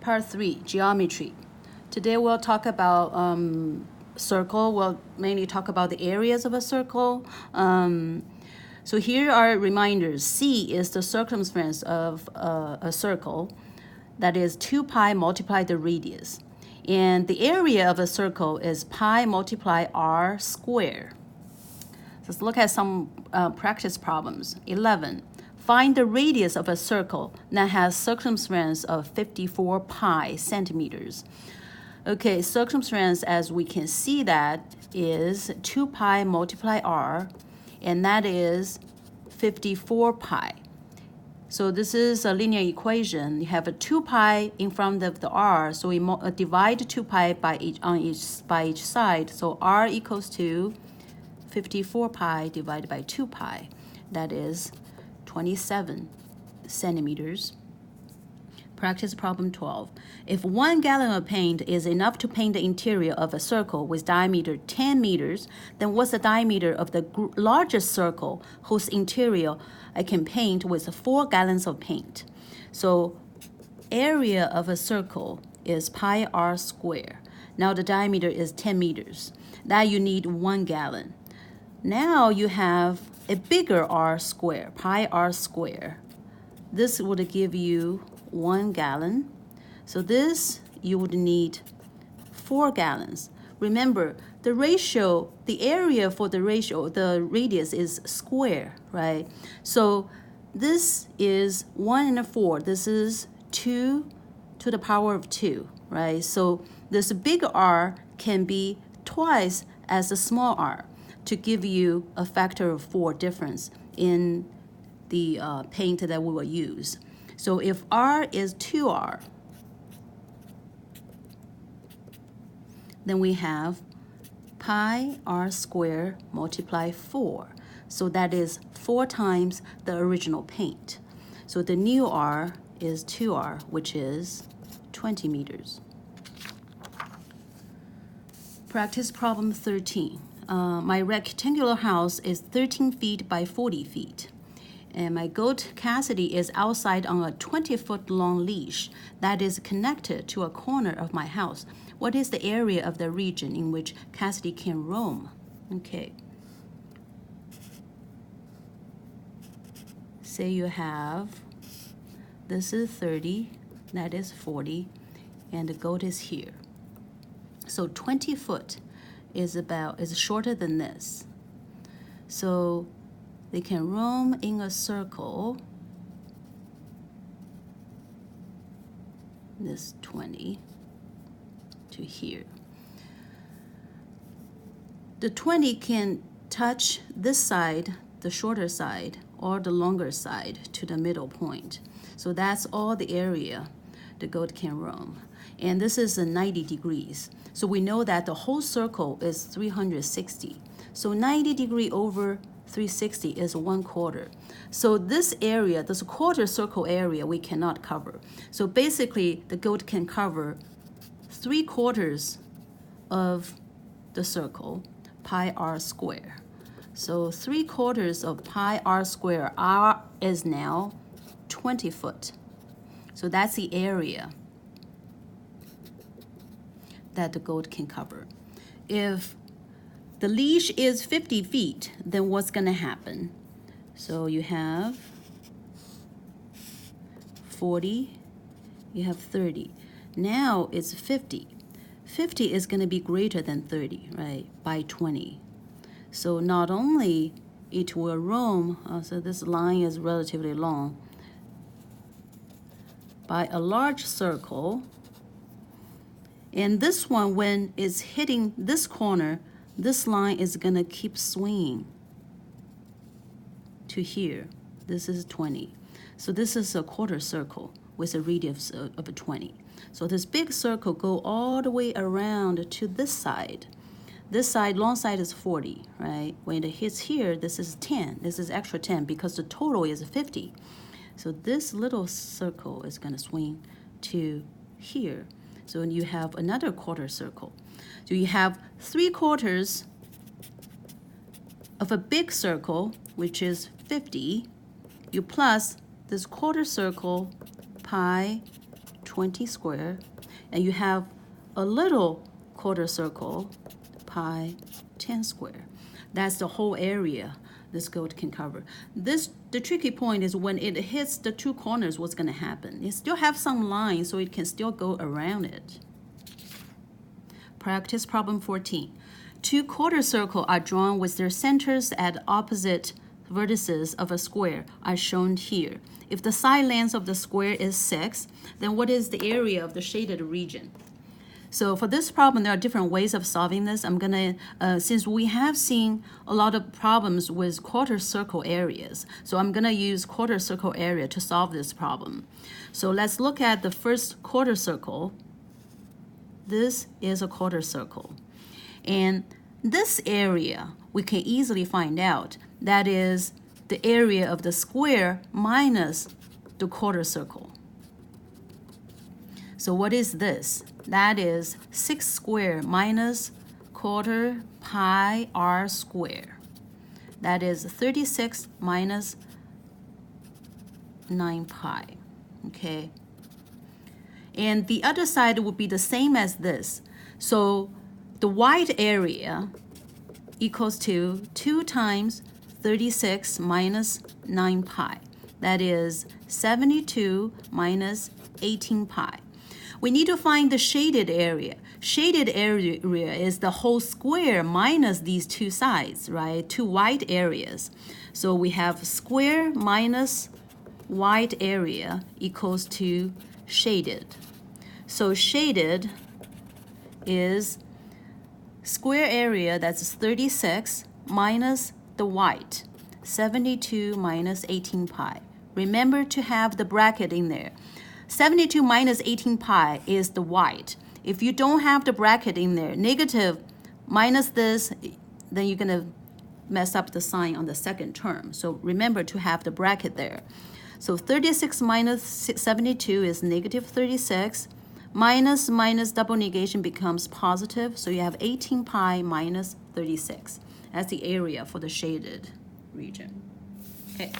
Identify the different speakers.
Speaker 1: Part 3, Geometry. Today we'll talk about circle. We'll mainly talk about the areas of a circle. So here are reminders. C is the circumference of a circle. That is 2 pi multiplied the radius. And the area of a circle is pi multiply r squared. Let's look at some practice problems. 11. Find the radius of a circle that has circumference of 54 pi centimeters. Okay, circumference, as we can see, that is 2 pi multiply r, and that is 54 pi. So this is a linear equation. You have a 2 pi in front of the r, so we divide 2 pi by each side. So r equals to 54 pi divided by 2 pi. That is 27 centimeters. Practice problem 12. If 1 gallon of paint is enough to paint the interior of a circle with diameter 10 meters, then what's the diameter of the largest circle whose interior I can paint with 4 gallons of paint? So area of a circle is pi r squared. Now the diameter is 10 meters. Now you need 1 gallon. Now you have a bigger r squared, pi r squared. This would give you 1 gallon. So this, you would need 4 gallons. Remember, the ratio, the area for the ratio, the radius is square, right? So this is 1 and 4. This is 2 to the power of 2, right? So this big R can be twice as a small r to give you a factor of 4 difference in the paint that we will use. So if r is 2r, then we have pi r squared multiply 4. So that is 4 times the original paint. So the new r is 2r, which is 20 meters. Practice problem 13. My rectangular house is 13 feet by 40 feet. And my goat Cassidy is outside on a 20-foot long leash that is connected to a corner of my house. What is the area of the region in which Cassidy can roam? Okay. Say you have, this is 30, that is 40, and the goat is here. So 20 foot is shorter than this. So they can roam in a circle, this 20 to here. The 20 can touch this side, the shorter side, or the longer side to the middle point. So that's all the area the goat can roam. And this is 90 degrees. So we know that the whole circle is 360. So 90 degrees over 360 is 1/4. So this area, this quarter circle area, we cannot cover. So basically, the goat can cover 3/4 of the circle, pi r squared. So 3/4 of pi r squared, r is now 20 foot. So that's the area that the goat can cover. If the leash is 50 feet, then what's going to happen? So you have 40, you have 30. Now it's 50. 50 is going to be greater than 30, right, by 20. So not only it will roam, so this line is relatively long, by a large circle, and this one, when it's hitting this corner, this line is going to keep swinging to here. This is 20. So this is a quarter circle with a radius of 20. So this big circle go all the way around to this side. This side, long side is 40, right? When it hits here, this is 10. This is extra 10 because the total is 50. So this little circle is going to swing to here. So you have another quarter circle. So you have 3/4 of a big circle, which is 50. You plus this quarter circle, pi 20 square, and you have a little quarter circle, pi 10 square. That's the whole area this goat can cover. The tricky point is when it hits the two corners, what's going to happen? It still have some line, so it can still go around it. Practice problem 14. Two quarter circles are drawn with their centers at opposite vertices of a square are shown here. If the side length of the square is 6, then what is the area of the shaded region? So for this problem, there are different ways of solving this. I'm gonna, since we have seen a lot of problems with quarter circle areas, so I'm gonna use quarter circle area to solve this problem. So let's look at the first quarter circle. This is a quarter circle. And this area, we can easily find out. That is the area of the square minus the quarter circle. So what is this? That is 6 square minus quarter pi r square. That is 36 minus 9 pi, okay? And the other side would be the same as this. So the white area equals to 2 times 36 minus 9 pi. That is 72 minus 18 pi. We need to find the shaded area. Shaded area is the whole square minus these two sides, right? Two white areas. So we have square minus white area equals to shaded. So shaded is square area, that's 36, minus the white, 72 minus 18 pi. Remember to have the bracket in there. 72 minus 18 pi is the white. If you don't have the bracket in there, negative minus this, then you're gonna mess up the sign on the second term. So remember to have the bracket there. So 36 minus 72 is negative 36. Minus double negation becomes positive. So you have 18 pi minus 36. That's the area for the shaded region. Okay.